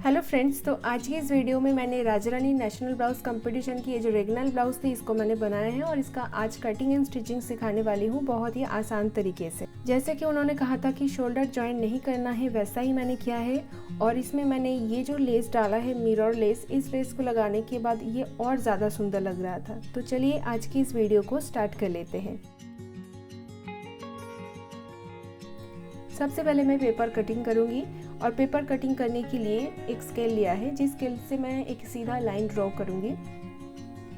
Hello friends, तो आज की इस वीडियो में मैंने Raja Rani national blouse competition की ये जो रेगनल ब्लाउज़ थी इसको मैंने बनाया है और इसका आज कटिंग एंड स्टिचिंग सिखाने वाली हूँ बहुत ही आसान तरीके से। जैसे कि उन्होंने कहा था कि शोल्डर जॉइंट नहीं करना है, वैसा ही मैंने किया है। और इसमें मैंने ये जो लेस डाला है मिरर लेस, इस लेस को लगाने के बाद ये और ज़्यादा सुंदर लग रहा था। तो चलिए आज की इस वीडियो को स्टार्ट कर लेते हैं। सबसे पहले मैं पेपर कटिंग करूँगी और पेपर कटिंग करने के लिए एक स्केल लिया है, जिस स्केल से मैं एक सीधा लाइन ड्रॉ करूँगी।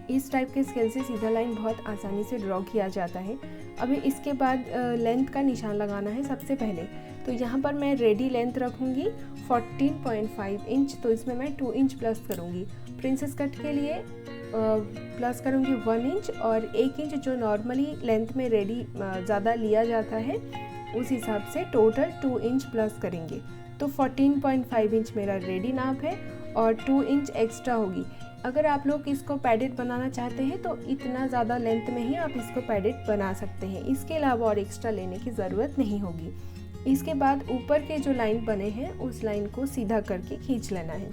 इस टाइप के स्केल से सीधा लाइन बहुत आसानी से ड्रॉ किया जाता है। अभी इसके बाद लेंथ का निशान लगाना है सबसे पहले। तो यहाँ पर मैं रेडी लेंथ रखूँगी 14.5 इंच, तो इसमें मैं 2 इंच प्लस करूँगी। प्रिंसेस कट के लिए प्लस करूँगी 1 इंच और 1 इंच जो नॉर्मली लेंथ में रेडी ज़्यादा लिया जाता है उस हिसाब से टोटल 2 इंच प्लस करेंगे। तो 14.5 इंच मेरा रेडी नाप है और 2 इंच एक्स्ट्रा होगी। अगर आप लोग इसको पैडेड बनाना चाहते हैं तो इतना ज़्यादा लेंथ में ही आप इसको पैडेड बना सकते हैं, इसके अलावा और एक्स्ट्रा लेने की ज़रूरत नहीं होगी। इसके बाद ऊपर के जो लाइन बने हैं उस लाइन को सीधा करके खींच लेना है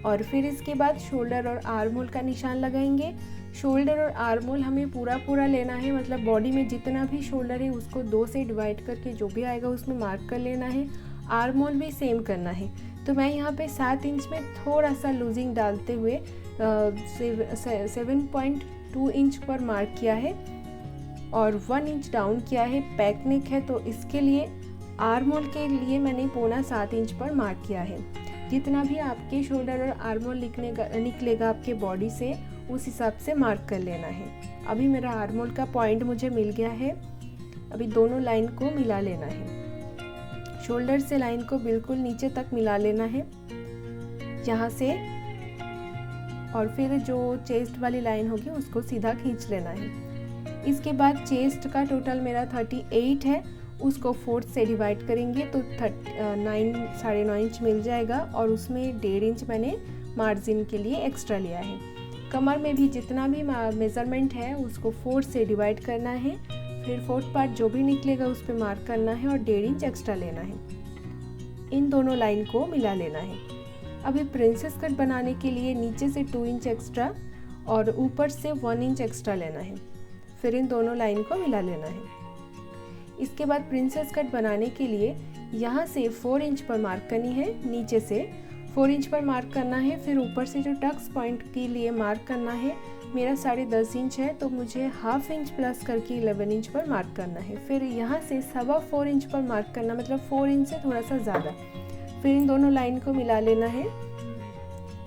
और फिर इसके बाद शोल्डर और आर्म होल का निशान लगाएंगे। शोल्डर और आर्म होल हमें पूरा लेना है, मतलब बॉडी में जितना भी शोल्डर है उसको 2 से डिवाइड करके जो भी आएगा उसमें मार्क कर लेना है। आर्म होल भी सेम करना है। तो मैं यहाँ पे 7 इंच में थोड़ा सा लूजिंग डालते हुए 7.2 इंच पर मार्क किया है और 1 इंच डाउन किया है। पैक नेक है तो इसके लिए आर्म होल के लिए मैंने 7.25 इंच पर मार्क किया है। जितना भी आपके शोल्डर और आर्म होल निकलेगा आपके बॉडी से उस हिसाब से मार्क कर लेना है। अभी मेरा आर्म होल का पॉइंट मुझे मिल गया है। अभी दोनों लाइन को मिला लेना है। शोल्डर से लाइन को बिल्कुल नीचे तक मिला लेना है यहाँ से, और फिर जो चेस्ट वाली लाइन होगी उसको सीधा खींच लेना है। इसके बाद चेस्ट का टोटल मेरा 38 है, उसको 4 से डिवाइड करेंगे तो 9.5 इंच मिल जाएगा और उसमें 1.5 इंच मैंने मार्जिन के लिए एक्स्ट्रा लिया है। कमर में भी जितना भी मेज़रमेंट है उसको 4 से डिवाइड करना है, फिर 4th पार्ट जो भी निकलेगा उस पर मार्क करना है और 1.5 इंच एक्स्ट्रा लेना है। इन दोनों लाइन को मिला लेना है। अभी प्रिंसेस कट बनाने के लिए नीचे से 2 इंच एक्स्ट्रा और ऊपर से 1 इंच एक्स्ट्रा लेना है, फिर इन दोनों लाइन को मिला लेना है। इसके बाद प्रिंसेस कट बनाने के लिए यहाँ से 4 इंच पर मार्क करनी है, नीचे से 4 इंच पर मार्क करना है, फिर ऊपर से जो टक्स पॉइंट के लिए मार्क करना है। मेरा 10.5 इंच है तो मुझे हाफ इंच प्लस करके 11 इंच पर मार्क करना है। फिर यहाँ से 4.25 इंच पर मार्क करना, मतलब 4 इंच से थोड़ा सा ज़्यादा। फिर इन दोनों लाइन को मिला लेना है।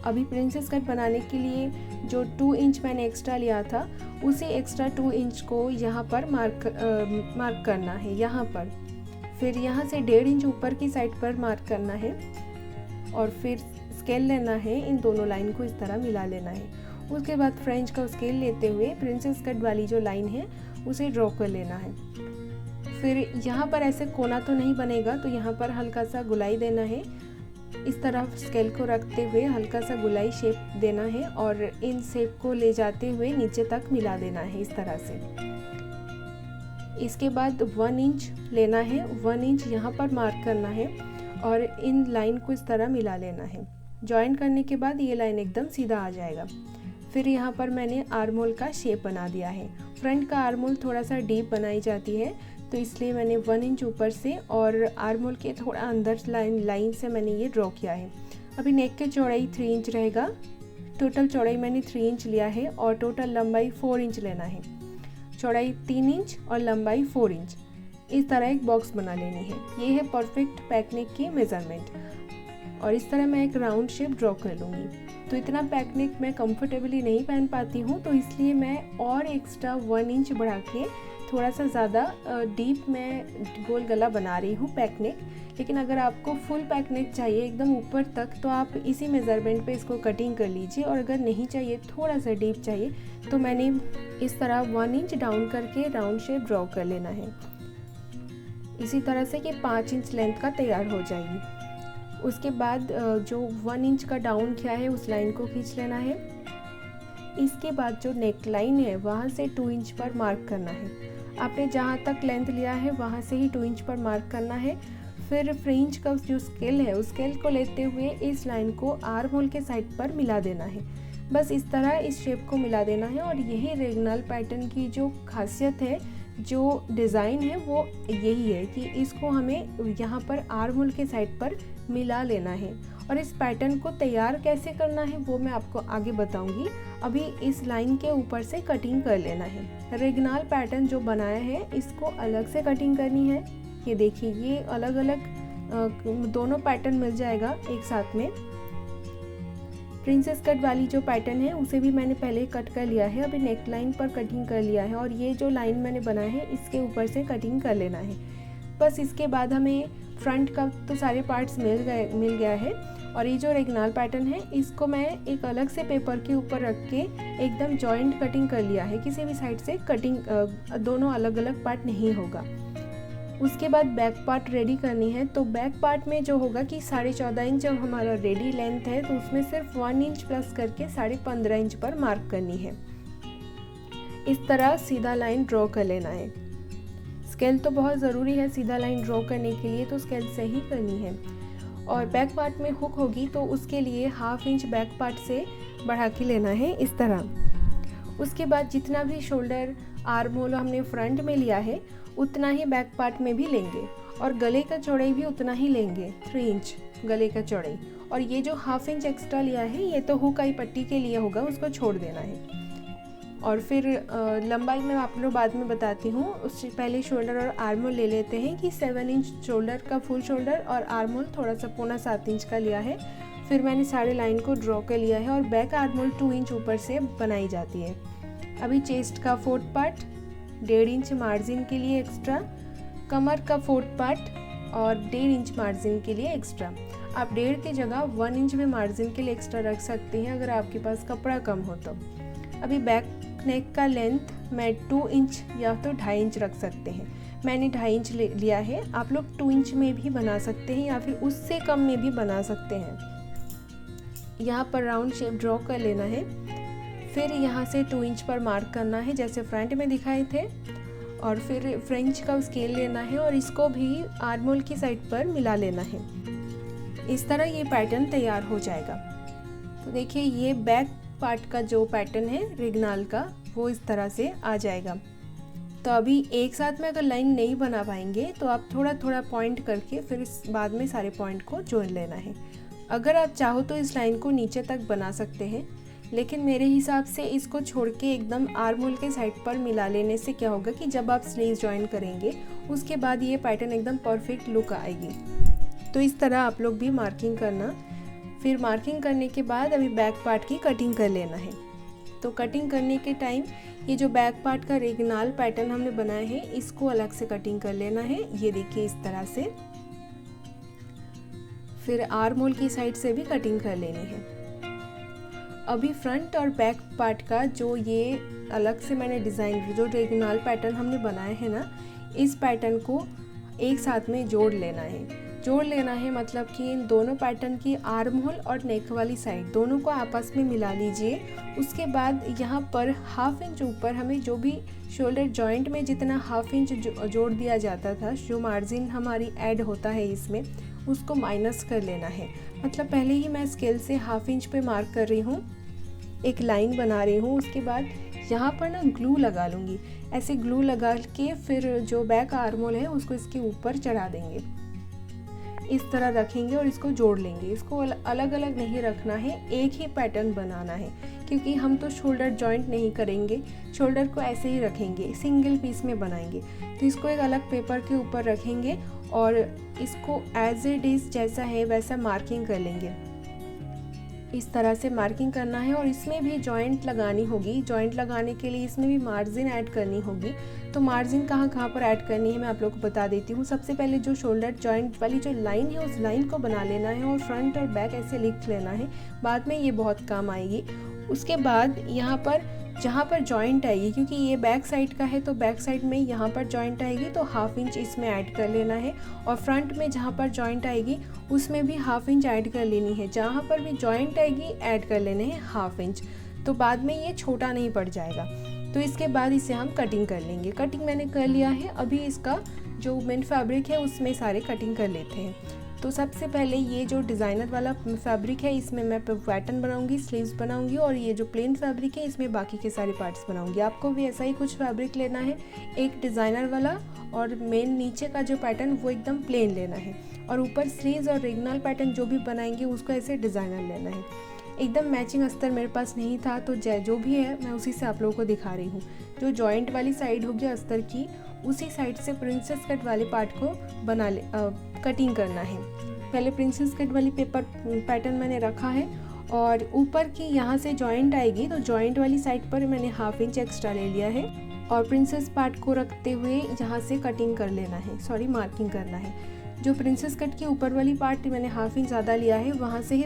अभी प्रिंसेस कट बनाने के लिए जो 2 इंच मैंने एक्स्ट्रा लिया था उसी एक्स्ट्रा 2 इंच को यहाँ पर मार्क करना है यहाँ पर। फिर यहाँ से 1.5 इंच ऊपर की साइड पर मार्क करना है और फिर स्केल लेना है, इन दोनों लाइन को इस तरह मिला लेना है। उसके बाद फ्रेंच का स्केल लेते हुए प्रिंसेस कट वाली जो लाइन है उसे ड्रॉ कर लेना है। फिर यहाँ पर ऐसे कोना तो नहीं बनेगा तो यहाँ पर हल्का सा गुलाई देना है। इस तरह स्केल को रखते हुए हल्का सा गुलाई शेप देना है और इन शेप को ले जाते हुए नीचे तक मिला देना है इस तरह से। इसके बाद 1 इंच लेना है, 1 इंच यहाँ पर मार्क करना है और इन लाइन को इस तरह मिला लेना है। जॉइन करने के बाद ये लाइन एकदम सीधा आ जाएगा। फिर यहाँ पर मैंने आर्म होल का शेप बना दिया है। फ्रंट का आर्म होल थोड़ा सा डीप बनाई जाती है तो इसलिए मैंने 1 इंच ऊपर से और आर्म होल के थोड़ा अंदर लाइन से मैंने ये ड्रॉ किया है। अभी नेक की चौड़ाई 3 इंच रहेगा। टोटल चौड़ाई मैंने 3 इंच लिया है और टोटल लंबाई 4 इंच लेना है। चौड़ाई 3 इंच और लंबाई 4 इंच। इस तरह एक बॉक्स बना लेनी है। ये है परफेक्ट पैक नेक की मेज़रमेंट और इस तरह मैं एक राउंड शेप ड्रॉ कर लूँगी। तो इतना पैक नेक मैं कंफर्टेबली नहीं पहन पाती हूँ तो इसलिए मैं और एक्स्ट्रा 1 इंच बढ़ा के थोड़ा सा ज़्यादा डीप मैं गोल गला बना रही हूँ पैक नेक। लेकिन अगर आपको फुल पैक नेक चाहिए एकदम ऊपर तक तो आप इसी मेज़रमेंट पे इसको कटिंग कर लीजिए, और अगर नहीं चाहिए थोड़ा सा डीप चाहिए तो मैंने इस तरह 1 इंच डाउन करके राउंड शेप ड्रॉ कर लेना है इसी तरह से कि 5 इंच लेंथ का तैयार हो जाएगी। उसके बाद जो 1 इंच का डाउन किया है उस लाइन को खींच लेना है। इसके बाद जो नेक लाइन है वहाँ से 2 इंच पर मार्क करना है। आपने जहाँ तक लेंथ लिया है वहाँ से ही 2 इंच पर मार्क करना है। फिर फ्रिंज का जो स्केल है उस स्केल को लेते हुए इस लाइन को आर्म होल के साइड पर मिला देना है। बस इस तरह इस शेप को मिला देना है और यही रेगनाल पैटर्न की जो खासियत है, जो डिज़ाइन है वो यही है कि इसको हमें यहाँ पर आर्म होल के साइड पर मिला लेना है। और इस पैटर्न को तैयार कैसे करना है वो मैं आपको आगे बताऊंगी। अभी इस लाइन के ऊपर से कटिंग कर लेना है। रेगनाल पैटर्न जो बनाया है इसको अलग से कटिंग करनी है। ये देखिए, ये अलग अलग दोनों पैटर्न मिल जाएगा एक साथ में। प्रिंसेस कट वाली जो पैटर्न है उसे भी मैंने पहले कट कर लिया है, अभी नेक लाइन पर कटिंग कर लिया है और ये जो लाइन मैंने बनाया है इसके ऊपर से कटिंग कर लेना है। बस इसके बाद हमें फ्रंट का तो सारे पार्ट्स मिल गया है और ये जो रेगनाल पैटर्न है इसको मैं एक अलग से पेपर के ऊपर रख के एकदम जॉइंट कटिंग कर लिया है। किसी भी साइड से कटिंग दोनों अलग अलग पार्ट नहीं होगा। उसके बाद बैक पार्ट रेडी करनी है। तो बैक पार्ट में जो होगा कि 14.5 इंच जब हमारा रेडी लेंथ है तो उसमें सिर्फ 1 इंच प्लस करके 15.5 इंच पर मार्क करनी है। इस तरह सीधा लाइन ड्रॉ कर लेना है। स्केल तो बहुत ज़रूरी है सीधा लाइन ड्रॉ करने के लिए, तो स्केल से ही करनी है। और बैक पार्ट में हुक होगी तो उसके लिए 1/2 इंच बैक पार्ट से बढ़ा के लेना है इस तरह। उसके बाद जितना भी शोल्डर आर्म होल हमने फ्रंट में लिया है उतना ही बैक पार्ट में भी लेंगे और गले का चौड़ाई भी उतना ही लेंगे, 3 इंच गले का चौड़ाई। और ये जो 1/2 इंच एक्स्ट्रा लिया है ये तो हुक आई पट्टी के लिए होगा, उसको छोड़ देना है। और फिर लंबाई में आप लोग बाद में बताती हूँ। उससे पहले शोल्डर और आर्म होल ले लेते हैं कि 7 इंच शोल्डर का फुल शोल्डर और आर्म होल थोड़ा सा 7.25 इंच का लिया है। फिर मैंने सारे लाइन को ड्रॉ कर लिया है और बैक आर्म होल 2 इंच ऊपर से बनाई जाती है। अभी चेस्ट का 4th पार्ट 1.5 इंच मार्जिन के लिए एक्स्ट्रा, कमर का 4th पार्ट और 1.5 इंच मार्जिन के लिए एक्स्ट्रा। आप 1.5 की जगह 1 इंच में मार्जिन के लिए एक्स्ट्रा रख सकते हैं अगर आपके पास कपड़ा कम हो तो। अभी बैक नेक का लेंथ मैं 2 इंच या तो 2.5 इंच रख सकते हैं। मैंने 2.5 इंच लिया है, आप लोग 2 इंच में भी बना सकते हैं या फिर उससे कम में भी बना सकते हैं। यहाँ पर राउंड शेप ड्रॉ कर लेना है। फिर यहाँ से 2 इंच पर मार्क करना है जैसे फ्रंट में दिखाए थे। और फिर फ्रेंच का स्केल लेना है और इसको भी आर्म होल की साइड पर मिला लेना है। इस तरह ये पैटर्न तैयार हो जाएगा। तो देखिए, ये बैक पार्ट का जो पैटर्न है रेगनाल का वो इस तरह से आ जाएगा। तो अभी एक साथ में अगर लाइन नहीं बना पाएंगे तो आप थोड़ा थोड़ा पॉइंट करके फिर इस बाद में सारे पॉइंट को जोड़ लेना है। अगर आप चाहो तो इस लाइन को नीचे तक बना सकते हैं, लेकिन मेरे हिसाब से इसको छोड़ के एकदम आर्म होल के साइड पर मिला लेने से क्या होगा कि जब आप स्लीव्स ज्वाइन करेंगे उसके बाद ये पैटर्न एकदम परफेक्ट लुक आएगी। तो इस तरह आप लोग भी मार्किंग करना। फिर मार्किंग करने के बाद अभी बैक पार्ट की कटिंग कर लेना है। तो कटिंग करने के टाइम ये जो बैक पार्ट का रेगनाल पैटर्न हमने बनाया है इसको अलग से कटिंग कर लेना है। ये देखिए इस तरह से। फिर आर्म होल की साइड से भी कटिंग कर लेनी है। अभी फ्रंट और बैक पार्ट का जो ये अलग से मैंने डिज़ाइन जो रेगनाल पैटर्न हमने बनाया है ना, इस पैटर्न को एक साथ में जोड़ लेना है। जोड़ लेना है मतलब कि इन दोनों पैटर्न की आर्म होल और नेक वाली साइड दोनों को आपस में मिला लीजिए। उसके बाद यहाँ पर 1/2 इंच ऊपर हमें जो भी शोल्डर जॉइंट में जितना 1/2 इंच जोड़ दिया जाता था, जो मार्जिन हमारी ऐड होता है इसमें, उसको माइनस कर लेना है। मतलब पहले ही मैं स्केल से 1/2 इंच पे मार्क कर रही हूँ, एक लाइन बना रही हूँ। उसके बाद यहाँ पर ना ग्लू लगा लूँगी। ऐसे ग्लू लगा के फिर जो बैक आर्म होल है उसको इसके ऊपर चढ़ा देंगे, इस तरह रखेंगे और इसको जोड़ लेंगे। इसको अलग अलग नहीं रखना है, एक ही पैटर्न बनाना है, क्योंकि हम तो शोल्डर जॉइंट नहीं करेंगे, शोल्डर को ऐसे ही रखेंगे, सिंगल पीस में बनाएंगे। तो इसको एक अलग पेपर के ऊपर रखेंगे और इसको एज इट इज़ जैसा है वैसा मार्किंग कर लेंगे। इस तरह से मार्किंग करना है और इसमें भी जॉइंट लगानी होगी। जॉइंट लगाने के लिए इसमें भी मार्जिन ऐड करनी होगी। तो मार्जिन कहाँ पर ऐड करनी है मैं आप लोग को बता देती हूँ। सबसे पहले जो शोल्डर जॉइंट वाली जो लाइन है उस लाइन को बना लेना है और फ्रंट और बैक ऐसे लिख लेना है, बाद में ये बहुत काम आएगी। उसके बाद यहाँ पर जहाँ पर जॉइंट आएगी, क्योंकि ये बैक साइड का है तो बैक साइड में यहाँ पर जॉइंट आएगी तो 1/2 इंच इसमें ऐड कर लेना है। और फ्रंट में जहाँ पर जॉइंट आएगी उसमें भी 1/2 इंच ऐड कर लेनी है। जहाँ पर भी जॉइंट आएगी ऐड कर लेने हैं 1/2 इंच, तो बाद में ये छोटा नहीं पड़ जाएगा। तो इसके बाद इसे हम कटिंग कर लेंगे। कटिंग मैंने कर लिया है। अभी इसका जो मेन फैब्रिक है उसमें सारे कटिंग कर लेते हैं। तो सबसे पहले ये जो डिज़ाइनर वाला फैब्रिक है इसमें मैं पैटर्न बनाऊंगी, स्लीव्स बनाऊंगी, और ये जो प्लेन फैब्रिक है इसमें बाकी के सारे पार्ट्स बनाऊंगी। आपको भी ऐसा ही कुछ फैब्रिक लेना है, एक डिज़ाइनर वाला, और मेन नीचे का जो पैटर्न वो एकदम प्लेन लेना है, और ऊपर स्लीव्स और रेगनल पैटर्न जो भी बनाएंगे उसको ऐसे डिज़ाइनर लेना है। एकदम मैचिंग अस्तर मेरे पास नहीं था, तो जो भी है मैं उसी से आप लोगों को दिखा रही हूँ। जो जॉइंट वाली साइड होगी अस्तर की, उसी साइड से प्रिंसेस कट वाले पार्ट को कटिंग करना है। पहले प्रिंसेस कट वाली पेपर पैटर्न मैंने रखा है, और ऊपर की यहाँ से जॉइंट आएगी, तो जॉइंट वाली साइड पर मैंने 1/2 इंच एक्स्ट्रा ले लिया है, और प्रिंसेस पार्ट को रखते हुए यहाँ से कटिंग कर लेना है, मार्किंग करना है। जो प्रिंसेस कट की ऊपर वाली पार्ट मैंने 1/2 इंच ज़्यादा लिया है, वहाँ से ही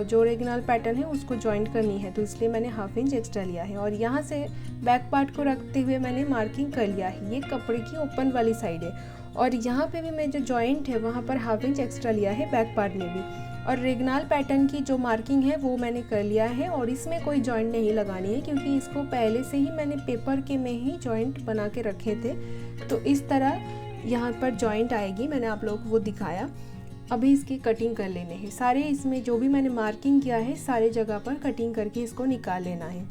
जो रेगनल पैटर्न है उसको जॉइंट करनी है, तो इसलिए मैंने 1/2 इंच एक्स्ट्रा लिया है। और यहाँ से बैक पार्ट को रखते हुए मैंने मार्किंग कर लिया है। ये कपड़े की ओपन वाली साइड है, और यहाँ पे भी मैं जो जॉइंट है वहाँ पर 1/2 इंच एक्स्ट्रा लिया है बैक पार्ट में भी। और रेगनल पैटर्न की जो मार्किंग है वो मैंने कर लिया है, और इसमें कोई जॉइंट नहीं लगानी है क्योंकि इसको पहले से ही मैंने पेपर के में ही जॉइंट बना के रखे थे। तो इस तरह यहाँ पर जॉइंट आएगी, मैंने आप लोगों को वो दिखाया। अभी इसकी कटिंग कर लेने हैं सारे, इसमें जो भी मैंने मार्किंग किया है सारे जगह पर कटिंग करके इसको निकाल लेना है।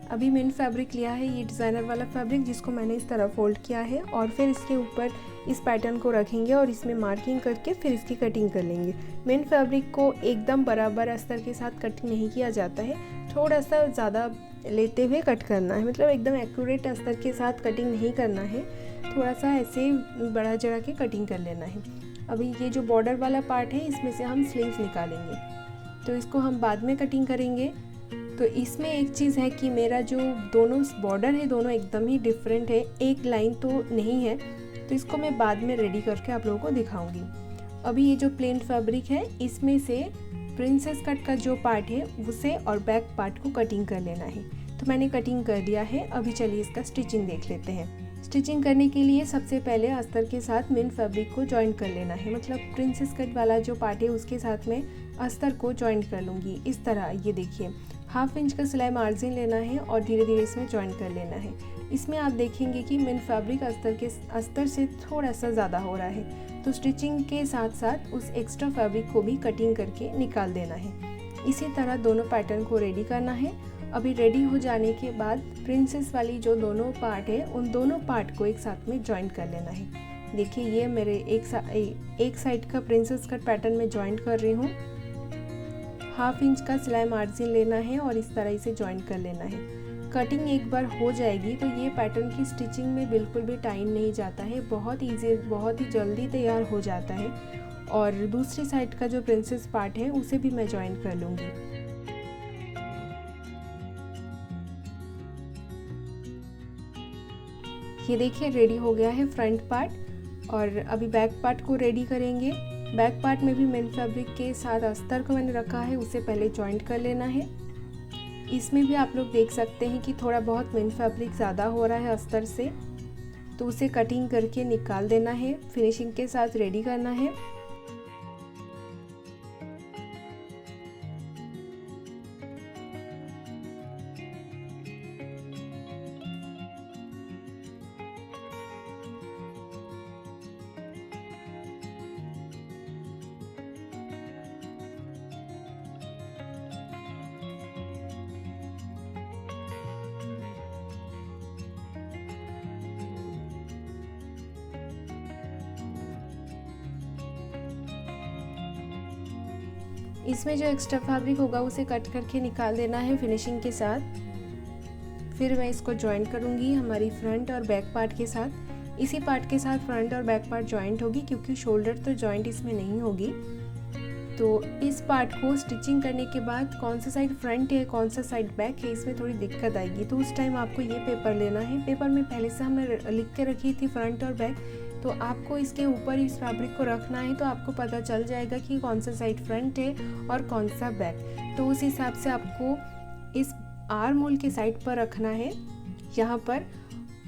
अभी मैंने फैब्रिक लिया है, ये डिज़ाइनर वाला फैब्रिक, जिसको मैंने इस तरह फोल्ड किया है, और फिर इसके ऊपर इस पैटर्न को रखेंगे और इसमें मार्किंग करके फिर इसकी कटिंग कर लेंगे। मेन फैब्रिक को एकदम बराबर अस्तर के साथ कटिंग नहीं किया जाता है, थोड़ा सा ज़्यादा लेते हुए कट करना है, मतलब एकदम एक्यूरेट अस्तर के साथ कटिंग नहीं करना है, थोड़ा सा ऐसे बढ़ा चढ़ा के कटिंग कर लेना है। अभी ये जो बॉर्डर वाला पार्ट है इसमें से हम स्लीव्स निकालेंगे, तो इसको हम बाद में कटिंग करेंगे। तो इसमें एक चीज़ है कि मेरा जो दोनों बॉर्डर है दोनों एकदम ही डिफरेंट है, एक लाइन तो नहीं है, तो इसको मैं बाद में रेडी करके आप लोगों को दिखाऊंगी। अभी ये जो प्लेन फैब्रिक है इसमें से प्रिंसेस कट का जो पार्ट है उसे और बैक पार्ट को कटिंग कर लेना है। तो मैंने कटिंग कर दिया है। अभी चलिए इसका स्टिचिंग देख लेते हैं। स्टिचिंग करने के लिए सबसे पहले अस्तर के साथ मेन फैब्रिक को जॉइन कर लेना है, मतलब प्रिंसेस कट वाला जो पार्ट है उसके साथ में अस्तर को जॉइन कर लूँगी इस तरह। ये देखिए 1/2 इंच का सिलाई मार्जिन लेना है और धीरे धीरे इसमें जॉइन कर लेना है। इसमें आप देखेंगे कि मेन फैब्रिक अस्तर से थोड़ा सा ज़्यादा हो रहा है, तो स्टिचिंग के साथ साथ उस एक्स्ट्रा फैब्रिक को भी कटिंग करके निकाल देना है। इसी तरह दोनों पैटर्न को रेडी करना है। अभी रेडी हो जाने के बाद प्रिंसेस वाली जो दोनों पार्ट है उन दोनों पार्ट को एक साथ में जॉइन कर लेना है। देखिए ये मेरे एक साइड का प्रिंसेस कट पैटर्न में जॉइन कर रही हूँ। 1/2 इंच का सिलाई मार्जिन लेना है और इस तरह इसे जॉइन कर लेना है। कटिंग एक बार हो जाएगी तो ये पैटर्न की स्टिचिंग में बिल्कुल भी टाइम नहीं जाता है, बहुत ईजी, बहुत ही जल्दी तैयार हो जाता है। और दूसरी साइड का जो प्रिंसेस पार्ट है उसे भी मैं जॉइन कर लूँगी। ये देखिए रेडी हो गया है फ्रंट पार्ट, और अभी बैक पार्ट को रेडी करेंगे। बैक पार्ट में भी मेन फैब्रिक के साथ अस्तर को मैंने रखा है, उसे पहले जॉइंट कर लेना है। इसमें भी आप लोग देख सकते हैं कि थोड़ा बहुत मेन फैब्रिक ज़्यादा हो रहा है अस्तर से, तो उसे कटिंग करके निकाल देना है, फिनिशिंग के साथ रेडी करना है। इसमें जो एक्स्ट्रा फैब्रिक होगा उसे कट करके निकाल देना है फिनिशिंग के साथ। फिर मैं इसको जॉइन करूँगी हमारी फ्रंट और बैक पार्ट के साथ। इसी पार्ट के साथ फ्रंट और बैक पार्ट जॉइंट होगी, क्योंकि शोल्डर तो जॉइंट इसमें नहीं होगी। तो इस पार्ट को स्टिचिंग करने के बाद कौन सा साइड फ्रंट है कौन सा साइड बैक है इसमें थोड़ी दिक्कत आएगी, तो उस टाइम आपको ये पेपर लेना है। पेपर में पहले से हमने लिख के रखी थी फ्रंट और बैक, तो आपको इसके ऊपर इस फैब्रिक को रखना है, तो आपको पता चल जाएगा कि कौन सा साइड फ्रंट है और कौन सा बैक। तो उस हिसाब से आपको इस आर्म होल के साइड पर रखना है यहाँ पर,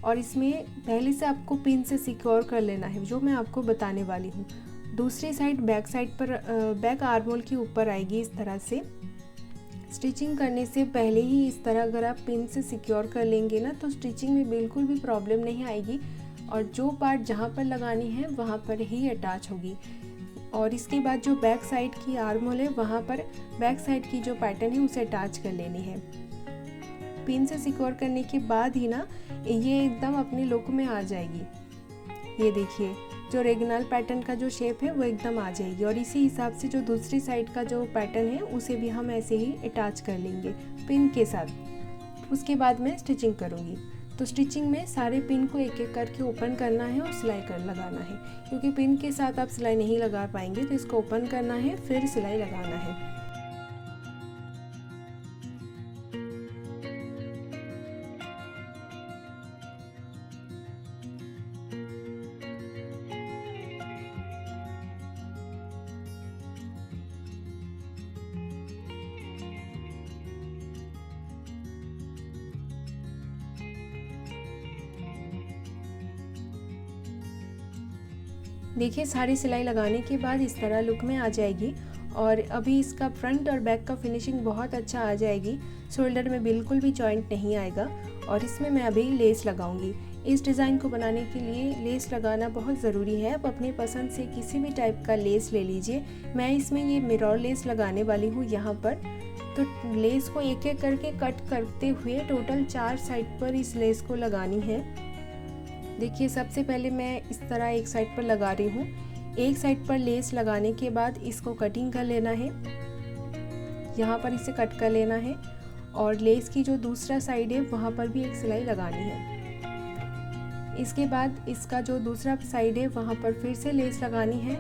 और इसमें पहले से आपको पिन से सिक्योर कर लेना है, जो मैं आपको बताने वाली हूँ। दूसरी साइड बैक साइड पर बैक आर्म होल के ऊपर आएगी इस तरह से। स्टिचिंग करने से पहले ही इस तरह अगर आप पिन से सिक्योर कर लेंगे ना, तो स्टिचिंग में बिल्कुल भी प्रॉब्लम नहीं आएगी, और जो पार्ट जहाँ पर लगानी है वहाँ पर ही अटैच होगी। और इसके बाद जो बैक साइड की आर्म होल है वहाँ पर बैक साइड की जो पैटर्न है उसे अटैच कर लेनी है। पिन से सिक्योर करने के बाद ही ना ये एकदम अपने लुक में आ जाएगी। ये देखिए, जो रेगनल पैटर्न का जो शेप है वो एकदम आ जाएगी। और इसी हिसाब से जो दूसरी साइड का जो पैटर्न है उसे भी हम ऐसे ही अटैच कर लेंगे पिन के साथ। उसके बाद मैं स्टिचिंग करूँगी। तो स्टिचिंग में सारे पिन को एक एक करके ओपन करना है और सिलाई कर लगाना है, क्योंकि पिन के साथ आप सिलाई नहीं लगा पाएंगे, तो इसको ओपन करना है फिर सिलाई लगाना है। देखिए, सारी सिलाई लगाने के बाद इस तरह लुक में आ जाएगी। और अभी इसका फ्रंट और बैक का फिनिशिंग बहुत अच्छा आ जाएगी। शोल्डर में बिल्कुल भी जॉइंट नहीं आएगा। और इसमें मैं अभी लेस लगाऊंगी। इस डिज़ाइन को बनाने के लिए लेस लगाना बहुत ज़रूरी है। आप अपने पसंद से किसी भी टाइप का लेस ले लीजिए। मैं इसमें ये मिरर लेस लगाने वाली हूँ यहाँ पर। तो लेस को एक एक करके कट करते हुए टोटल 4 साइड पर इस लेस को लगानी है। देखिए, सबसे पहले मैं इस तरह एक साइड पर लगा रही हूँ। एक साइड पर लेस लगाने के बाद इसको कटिंग कर लेना है, यहाँ पर इसे कट कर लेना है। और लेस की जो दूसरा साइड है वहाँ पर भी एक सिलाई लगानी है। इसके बाद इसका जो दूसरा साइड है वहाँ पर फिर से लेस लगानी है,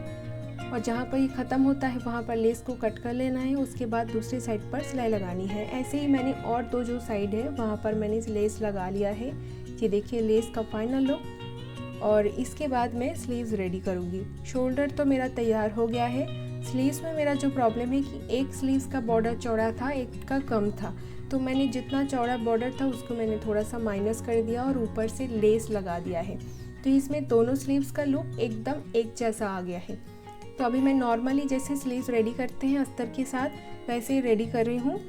और जहाँ पर ये ख़त्म होता है वहाँ पर लेस को कट कर लेना है। उसके बाद दूसरी साइड पर सिलाई लगानी है। ऐसे ही मैंने और दो जो साइड है वहाँ पर मैंने लेस लगा लिया है। ये देखिए लेस का फाइनल लुक। और इसके बाद मैं स्लीव्स रेडी करूँगी। शोल्डर तो मेरा तैयार हो गया है। स्लीव्स में मेरा जो प्रॉब्लम है कि एक स्लीव्स का बॉर्डर चौड़ा था, एक का कम था, तो मैंने जितना चौड़ा बॉर्डर था उसको मैंने थोड़ा सा माइनस कर दिया और ऊपर से लेस लगा दिया है। तो इसमें दोनों स्लीव्स का लुक एकदम एक जैसा आ गया है। तो अभी मैं नॉर्मली जैसे स्लीव्स रेडी करते हैं अस्तर के साथ, वैसे ही रेडी कर रही हूँ।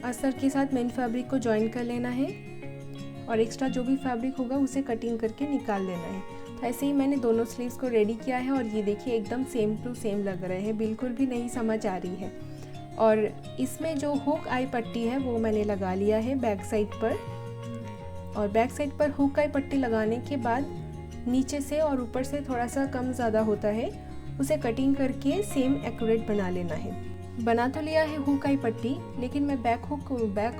अस्तर के साथ मेन फैब्रिक को ज्वाइन कर लेना है और एक्स्ट्रा जो भी फैब्रिक होगा उसे कटिंग करके निकाल लेना है। तो ऐसे ही मैंने दोनों स्लीव्स को रेडी किया है और ये देखिए एकदम सेम टू सेम लग रहे हैं, बिल्कुल भी नहीं समझ आ रही है। और इसमें जो हुक आई पट्टी है वो मैंने लगा लिया है बैक साइड पर। और बैक साइड पर हुक आई पट्टी लगाने के बाद नीचे से और ऊपर से थोड़ा सा कम ज़्यादा होता है, उसे कटिंग करके सेम एक्यूरेट बना लेना है। बना तो लिया है हुक आई पट्टी, लेकिन मैं बैक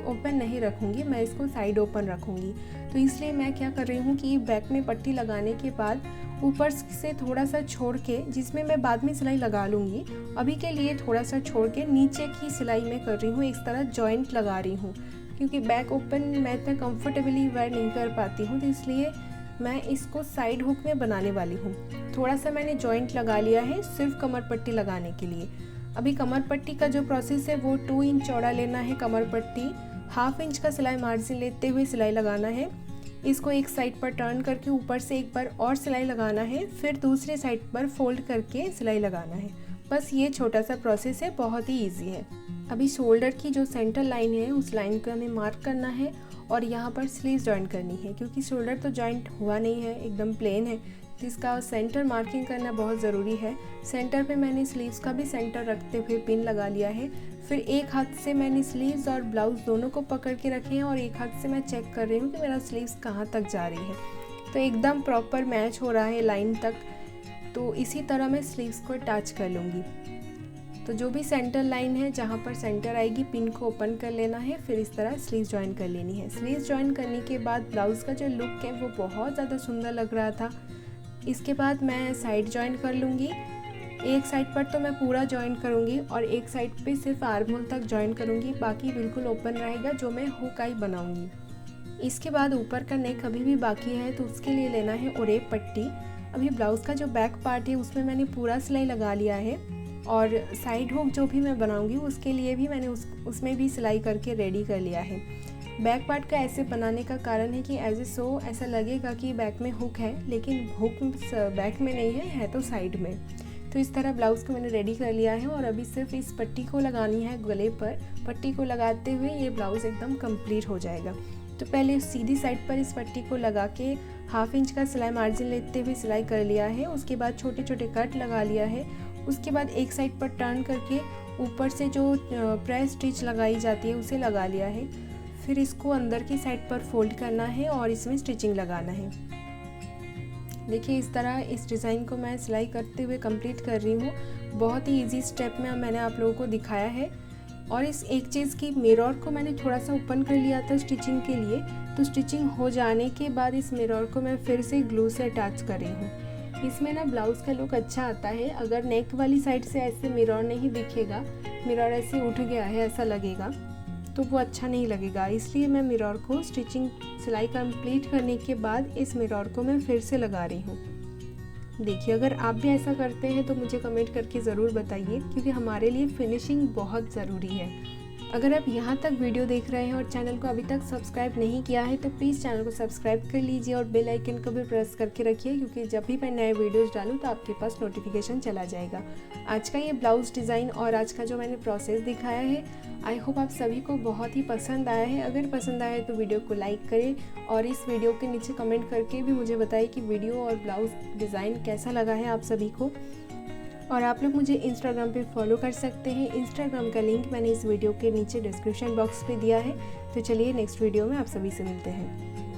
ओपन नहीं रखूँगी, मैं इसको साइड ओपन रखूँगी। तो इसलिए मैं क्या कर रही हूँ कि बैक में पट्टी लगाने के बाद ऊपर से थोड़ा सा छोड़ के, जिसमें मैं बाद में सिलाई लगा लूँगी, अभी के लिए थोड़ा सा छोड़ के नीचे की सिलाई में कर रही हूँ। इस तरह जॉइंट लगा रही हूँ, क्योंकि बैक ओपन मैं इतना कंफर्टेबली वेयर नहीं कर पाती हूँ, तो इसलिए मैं इसको साइड हुक में बनाने वाली हूँ। थोड़ा सा मैंने जॉइंट लगा लिया है सिर्फ कमर पट्टी लगाने के लिए। अभी कमर पट्टी का जो प्रोसेस है वो 2 इंच चौड़ा लेना है कमर पट्टी, 1/2 इंच का सिलाई मार्जिन लेते हुए सिलाई लगाना है। इसको एक साइड पर टर्न करके ऊपर से एक बार और सिलाई लगाना है, फिर दूसरे साइड पर फोल्ड करके सिलाई लगाना है। बस ये छोटा सा प्रोसेस है, बहुत ही ईजी है। अभी शोल्डर की जो सेंटर लाइन है उस लाइन को हमें मार्क करना है और यहाँ पर स्लीव्स जॉइन करनी है, क्योंकि शोल्डर तो जॉइंट हुआ नहीं है, एकदम प्लेन है, तो इसका सेंटर मार्किंग करना बहुत ज़रूरी है। सेंटर पे मैंने स्लीव्स का भी सेंटर रखते हुए पिन लगा लिया है। फिर एक हाथ से मैंने स्लीव्स और ब्लाउज दोनों को पकड़ के रखे हैं और एक हाथ से मैं चेक कर रही हूँ कि मेरा स्लीव्स कहाँ तक जा रही है। तो एकदम प्रॉपर मैच हो रहा है लाइन तक। तो इसी तरह मैं स्लीव्स को अटैच कर लूँगी। तो जो भी सेंटर लाइन है जहाँ पर सेंटर आएगी, पिन को ओपन कर लेना है, फिर इस तरह स्लीव्स ज्वाइन कर लेनी है। स्लीव्स ज्वाइन करने के बाद ब्लाउज़ का जो लुक है वो बहुत ज़्यादा सुंदर लग रहा था। इसके बाद मैं साइड ज्वाइन कर लूँगी। एक साइड पर तो मैं पूरा ज्वाइन करूँगी और एक साइड पे सिर्फ आर्म होल तक ज्वाइन करूँगी, बाकी बिल्कुल ओपन रहेगा जो मैं हुक आई बनाऊँगी। इसके बाद ऊपर का नेक अभी भी बाकी है, तो उसके लिए लेना है ओरेप पट्टी। अभी ब्लाउज़ का जो बैक पार्ट है उसमें मैंने पूरा सिलाई लगा लिया है। और साइड हुक जो भी मैं बनाऊंगी उसके लिए भी मैंने उसमें भी सिलाई करके रेडी कर लिया है। बैक पार्ट का ऐसे बनाने का कारण है कि एज ए सो ऐसा लगेगा कि बैक में हुक है, लेकिन हुक बैक में नहीं है तो साइड में। तो इस तरह ब्लाउज़ को मैंने रेडी कर लिया है और अभी सिर्फ इस पट्टी को लगानी है गले पर। पट्टी को लगाते हुए ये ब्लाउज़ एकदम कंप्लीट हो जाएगा। तो पहले सीधी साइड पर इस पट्टी को लगा के 1/2 इंच का सिलाई मार्जिन लेते हुए सिलाई कर लिया है। उसके बाद छोटे छोटे कट लगा लिया है। उसके बाद एक साइड पर टर्न करके ऊपर से जो प्रेस स्टिच लगाई जाती है उसे लगा लिया है। फिर इसको अंदर की साइड पर फोल्ड करना है और इसमें स्टिचिंग लगाना है। देखिए इस तरह इस डिज़ाइन को मैं सिलाई करते हुए कंप्लीट कर रही हूँ। बहुत ही इजी स्टेप में मैंने आप लोगों को दिखाया है। और इस एक चीज़ की मिरर को मैंने थोड़ा सा ओपन कर लिया था स्टिचिंग के लिए, तो स्टिचिंग हो जाने के बाद इस मिरर को मैं फिर से ग्लू से अटैच कर रही हूँ। इसमें ना ब्लाउज़ का लुक अच्छा आता है। अगर नेक वाली साइड से ऐसे मिरर नहीं दिखेगा, मिरर ऐसे उठ गया है ऐसा लगेगा, तो वो अच्छा नहीं लगेगा। इसलिए मैं मिरर को स्टिचिंग सिलाई कंप्लीट करने के बाद इस मिरर को मैं फिर से लगा रही हूँ। देखिए अगर आप भी ऐसा करते हैं तो मुझे कमेंट करके ज़रूर बताइए, क्योंकि हमारे लिए फिनिशिंग बहुत ज़रूरी है। अगर आप यहाँ तक वीडियो देख रहे हैं और चैनल को अभी तक सब्सक्राइब नहीं किया है तो प्लीज़ चैनल को सब्सक्राइब कर लीजिए और बेल आइकन को भी प्रेस करके रखिए, क्योंकि जब भी मैं नए वीडियोज़ डालूँ तो आपके पास नोटिफिकेशन चला जाएगा। आज का ये ब्लाउज़ डिज़ाइन और आज का जो मैंने प्रोसेस दिखाया है, आई होप आप सभी को बहुत ही पसंद आया है। अगर पसंद आया है तो वीडियो को लाइक करें और इस वीडियो के नीचे कमेंट करके भी मुझे बताइए कि वीडियो और ब्लाउज़ डिज़ाइन कैसा लगा है आप सभी को। और आप लोग मुझे इंस्टाग्राम पे फॉलो कर सकते हैं। इंस्टाग्राम का लिंक मैंने इस वीडियो के नीचे डिस्क्रिप्शन बॉक्स पे दिया है। तो चलिए नेक्स्ट वीडियो में आप सभी से मिलते हैं।